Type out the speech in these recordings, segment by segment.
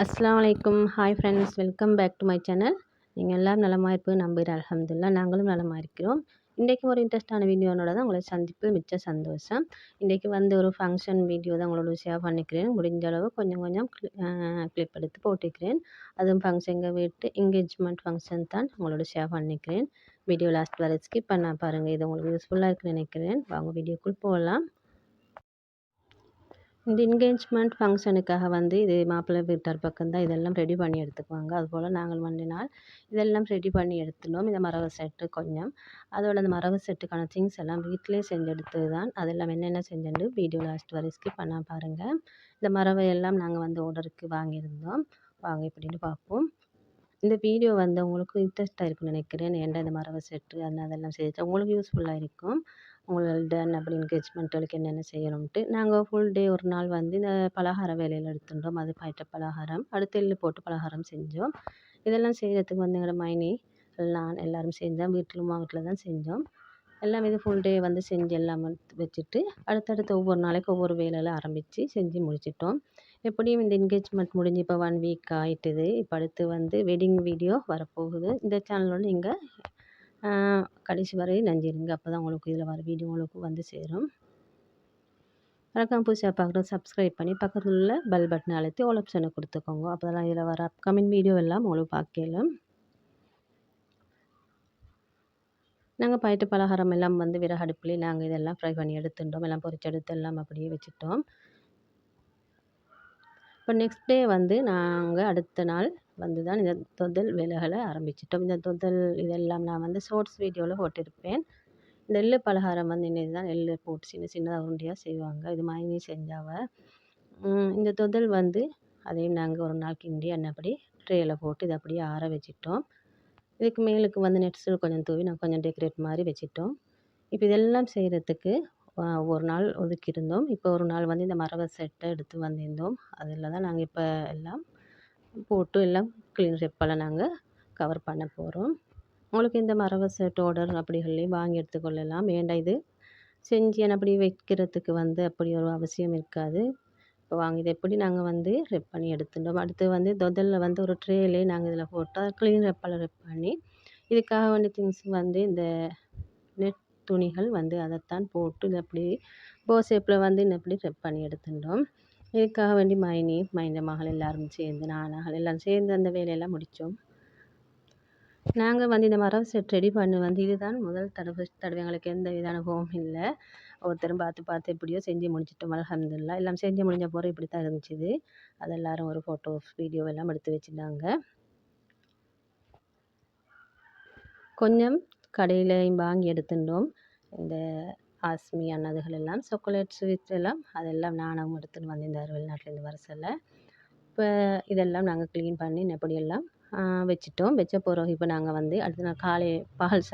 அஸ்ஸலாமு அலைக்கும். Hi friends, welcome back to my channel. நீங்கள் எல்லோரும் நலமா இருப்பீங்க நம்புகிறேன். அல்ஹம்துலில்லாஹ் நாங்களும் நலமா இருக்கிறோம். இன்றைக்கு ஒரு இன்ட்ரெஸ்டான வீடியோனோட தான் உங்களை சந்திப்பு மிச்ச சந்தோஷம். இன்றைக்கு வந்து ஒரு ஃபங்க்ஷன் வீடியோ தான் உங்களோட ஷேர் பண்ணிக்கிறேன். முடிஞ்ச அளவு கொஞ்சம் கொஞ்சம் கிளிப் எடுத்து போட்டுக்கிறேன். அதுவும் எங்கள் வீட்டு என்கேஜ்மெண்ட் ஃபங்க்ஷன் தான் உங்களோட ஷேர் பண்ணிக்கிறேன். வீடியோ லாஸ்ட் வரை ஸ்கிப் பண்ண பாருங்கள். இது உங்களுக்கு யூஸ்ஃபுல்லாக இருக்குன்னு நினைக்கிறேன். வாங்க வீடியோக்குள் போகலாம். இந்த என்கேஜ்மெண்ட் ஃபங்க்ஷனுக்காக வந்து இது மாப்பிள்ளை வீட்டார் பக்கம் தான் இதெல்லாம் ரெடி பண்ணி எடுத்துக்குவாங்க. அதுபோல் நாங்கள் நாள் இதெல்லாம் ரெடி பண்ணி எடுத்துனோம். இந்த மரவ செட்டு கொஞ்சம் அதோட அந்த மரவ செட்டுக்கான திங்ஸ் எல்லாம் வீட்டிலே செஞ்சு எடுத்தது தான். அதெல்லாம் என்னென்ன செஞ்சேன்னு வீடியோ லாஸ்ட் வரை ஸ்கிப் பண்ண பாருங்கள். இந்த மரவை எல்லாம் நாங்கள் வந்து ஆர்டருக்கு வாங்கியிருந்தோம். வாங்க எப்படின்னு பார்ப்போம். இந்த வீடியோ வந்து உங்களுக்கு இன்ட்ரெஸ்ட்டாக இருக்குன்னு நினைக்கிறேன். ஏன்டா இந்த மரவ செட்டு அதெல்லாம் செய்ய உங்களுக்கு யூஸ்ஃபுல்லாக இருக்கும். உங்களோட அப்படி என்கேஜ்மெண்ட்டுகளுக்கு என்னென்ன செய்யணும்ன்ட்டு நாங்கள் ஃபுல் டே ஒரு நாள் வந்து இந்த பலகார வேலையில் எடுத்துட்டோம். அது பாயட்ட பலகாரம், அடுத்து எள்ளு போட்டு பலகாரம் செஞ்சோம். இதெல்லாம் செய்கிறதுக்கு வந்து எங்களோட மைனி நான் எல்லோரும் செஞ்சோம். வீட்டில் தான் செஞ்சோம். எல்லாம் இது ஃபுல் டே வந்து செஞ்சு எல்லாம் வச்சுட்டு அடுத்தடுத்து ஒவ்வொரு நாளைக்கு ஒவ்வொரு வேலையில் ஆரம்பித்து செஞ்சு முடிச்சிட்டோம். எப்படியும் இந்த என்கேஜ்மெண்ட் முடிஞ்சு இப்போ 1 வீக் ஆகிட்டுது. இப்போ அடுத்து வந்து வெட்டிங் வீடியோ வரப்போகுது. இந்த சேனலோட நீங்கள் கடைசி வரை நெஞ்சிருங்க. அப்போ தான் உங்களுக்கு இதில் வர வீடியோ உங்களுக்கு வந்து சேரும். மறக்காம புதுசாக பார்க்குறது சப்ஸ்கிரைப் பண்ணி பக்கத்தில் உள்ள பெல் பட்டனை அழுத்தி ஆல் ஆப்ஷனை கொடுத்துக்கோங்க. அப்போ தான் இதில் வர அப்கமிங் வீடியோ எல்லாம் உங்களுக்கு பார்க்கலாம். நாங்கள் பாயட்டு பலகாரம் எல்லாம் வந்து விறகு அடுப்புலேயே நாங்கள் இதெல்லாம் ஃப்ரை பண்ணி எடுத்துட்டோம். எல்லாம் பொரிச்சு எடுத்து எல்லாம் அப்படியே வச்சுட்டோம். இப்போ நெக்ஸ்ட் டே வந்து நாங்கள் அடுத்த நாள் வந்து தான் இந்த தொதல் வேலைகளை ஆரம்பிச்சிட்டோம். இந்த தொதல் இதெல்லாம் நான் வந்து ஷார்ட்ஸ் வீடியோவில் போட்டிருப்பேன். இந்த எள்ளு பலகாரம் வந்து இன்னைக்கு தான் எள்ளு போட்டு சின்ன சின்னதாக உருண்டையாக செய்வாங்க. இது மைனி செஞ்சாவ. இந்த தொதல் வந்து அதையும் நாங்கள் ஒரு நாள் கிண்டி எண்ணெய்ப்படி ட்ரேயில் போட்டு இதை அப்படியே ஆற வச்சிட்டோம். இதுக்கு மேலுக்கு வந்து நெட்ஸு கொஞ்சம் தூவி நான் கொஞ்சம் டெக்கரேட் மாதிரி வச்சுட்டோம். இப்போ இதெல்லாம் செய்கிறதுக்கு ஒரு நாள் ஒதுக்கியிருந்தோம். இப்போ ஒரு நாள் வந்து இந்த மரவ செட்டை எடுத்து வந்திருந்தோம். அதில் தான் நாங்கள் இப்போ எல்லாம் போட்டு எல்லாம் க்ளீன் ரெப்பெல்லாம் நாங்கள் கவர் பண்ண போகிறோம். உங்களுக்கு இந்த மரவ செட் ஆர்டர் அப்படிகளையும் வாங்கி எடுத்துக்கொள்ளலாம். வேண்டாம் இது செஞ்சு அப்படி வைக்கிறதுக்கு வந்து அப்படி ஒரு அவசியம் இருக்காது. இப்போ வாங்கி இதை எப்படி நாங்கள் வந்து ரெப் பண்ணி எடுத்துட்டோம். அடுத்து வந்து தொதலில் வந்து ஒரு ட்ரேலே நாங்கள் இதில் போட்டால் க்ளீன் ரெப்பெல்லாம் ரெப் பண்ணி இதுக்காக வேண்டிய திங்ஸ் வந்து இந்த நெட் துணிகள் வந்து அதைத்தான் போட்டு இதை அப்படி போ ஷேப்பில் வந்து இப்படி ரெப் பண்ணி எடுத்துட்டோம். இதுக்காக வேண்டி மைந்த மகள் எல்லோரும் சேர்ந்து நானாக எல்லோரும் சேர்ந்து அந்த வேலையெல்லாம் முடித்தோம். நாங்கள் வந்து இந்த மரவ செட் ரெடி பண்ண வந்து இதுதான் முதல் தடவை எங்களுக்கு எந்த வித அனுபவமும் இல்லை. ஒருத்தரும் பார்த்து எப்படியோ செஞ்சு முடிச்சிட்டோம். அல்ஹம்துலில்லாஹ் எல்லாம் செஞ்சு முடிஞ்ச பிறகு இப்படி தான் இருந்துச்சு. அது எல்லோரும் ஒரு ஃபோட்டோஸ் வீடியோ எல்லாம் எடுத்து வச்சுருந்தாங்க. கொஞ்சம் கடையிலையும் வாங்கி எடுத்துட்டோம். இந்த ஆஸ்மி அதுகள் எல்லாம் சாக்லேட் ஸ்வீட்ஸ் எல்லாம் அதெல்லாம் நானும் எடுத்துன்னு வந்திருந்தார் வெளிநாட்டிலேருந்து வர சொல்ல. இப்போ இதெல்லாம் நாங்கள் க்ளீன் பண்ணி எப்படியெல்லாம் வச்சுட்டோம். வச்ச பிறகு இப்போ நாங்கள் வந்து அடுத்த நாள் பகல்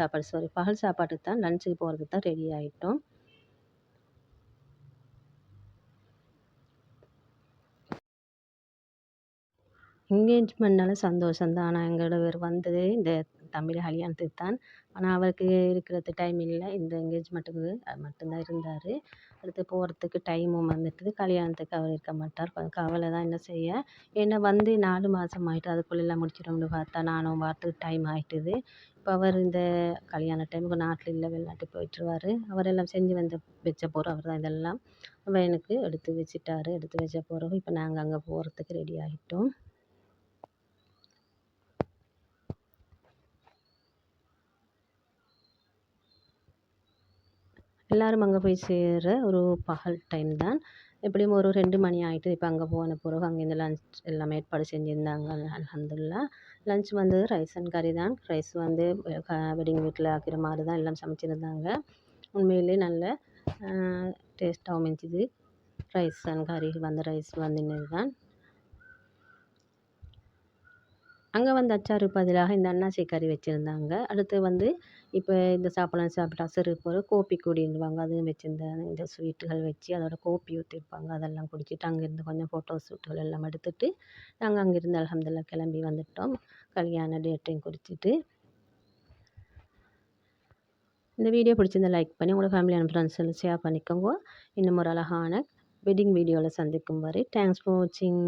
சாப்பாட்டுக்கு தான் லஞ்சுக்கு போகிறதுக்கு தான் ரெடி ஆகிட்டோம். என்கேஜ்மெண்ட்னால சந்தோஷம் தான். ஆனால் எங்களோட பேர் வந்தது இந்த தம்பி கல்யாணத்துக்கு தான். ஆனால் அவருக்கு இருக்கிறது டைம் இல்லை. இந்த என்கேஜ்மெண்ட்டுக்கு அது மட்டும்தான் இருந்தார். அடுத்து போகிறதுக்கு டைமும் வந்துட்டுது. கல்யாணத்துக்கு அவர் இருக்க மாட்டார். கொஞ்சம் கவலை தான் என்ன செய்ய. ஏன்னா வந்து 4 மாதம் ஆகிட்டு அதுக்குள்ளெல்லாம் முடிச்சிடும்னு பார்த்தா நானும் வரத்துக்கு டைம் ஆகிட்டுது. இப்போ அவர் இந்த கல்யாண டைமுக்கு நாட்டில் இல்லை, வெளிநாட்டுக்கு போயிட்டுருவார். அவரெல்லாம் செஞ்சு வந்து வச்ச பிறகு அவர் தான் இதெல்லாம் எனக்கு எடுத்து வச்சுட்டாரு. எடுத்து வச்ச பிறகு இப்போ நாங்கள் அங்கே போகிறதுக்கு ரெடி ஆகிட்டோம். எல்லோரும் அங்கே போய் சேர்ற ஒரு பகல் டைம் தான். எப்படியும் ஒரு 2 மணி ஆகிட்டு. இப்போ அங்கே போன பிறகு அங்கேருந்து லஞ்ச் எல்லாமே ஏற்பாடு செஞ்சுருந்தாங்க. அல்ஹம்துலில்லாஹ். லஞ்ச் வந்து ரைஸ் அண்ட் கறி தான். ரைஸ் வந்து வெட்டிங் வீட்டில் ஆக்கிற மாதிரி தான் எல்லாம் சமைச்சிருந்தாங்க. உண்மையிலே நல்ல டேஸ்ட்டாகவும் இருந்துச்சு. ரைஸ் அண்ட் கறி வந்து ரைஸ் வந்து தான். அங்கே வந்து அச்சாருக்கு பதிலாக இந்த அன்னாசி கறி வச்சுருந்தாங்க. அடுத்து வந்து இப்போ இந்த சாப்பிட்டு அசருக்கு பிறகு கோப்பி குடின்னுவாங்க. அதுவும் வச்சுருந்தாங்க. இந்த ஸ்வீட்டுகள் வச்சு அதோட கோப்பி ஊற்றிருப்பாங்க. அதெல்லாம் குடிச்சிட்டு அங்கேருந்து கொஞ்சம் ஃபோட்டோ ஷூட்டுகள் எல்லாம் எடுத்துட்டு நாங்கள் அங்கேருந்து அல்ஹம்துலில்லாஹ் கிளம்பி வந்துட்டோம். கல்யாண டேட்டையும் குறிச்சிட்டு. இந்த வீடியோ பிடிச்சிருந்தா லைக் பண்ணி உங்களோட ஃபேமிலி அண்ட் ஃப்ரெண்ட்ஸ் எல்லாம் ஷேர் பண்ணிக்கோங்க. இன்னும் ஒரு அழகான வெட்டிங் வீடியோவில் சந்திக்கும் வரை தேங்க்ஸ் ஃபார் வாட்சிங்.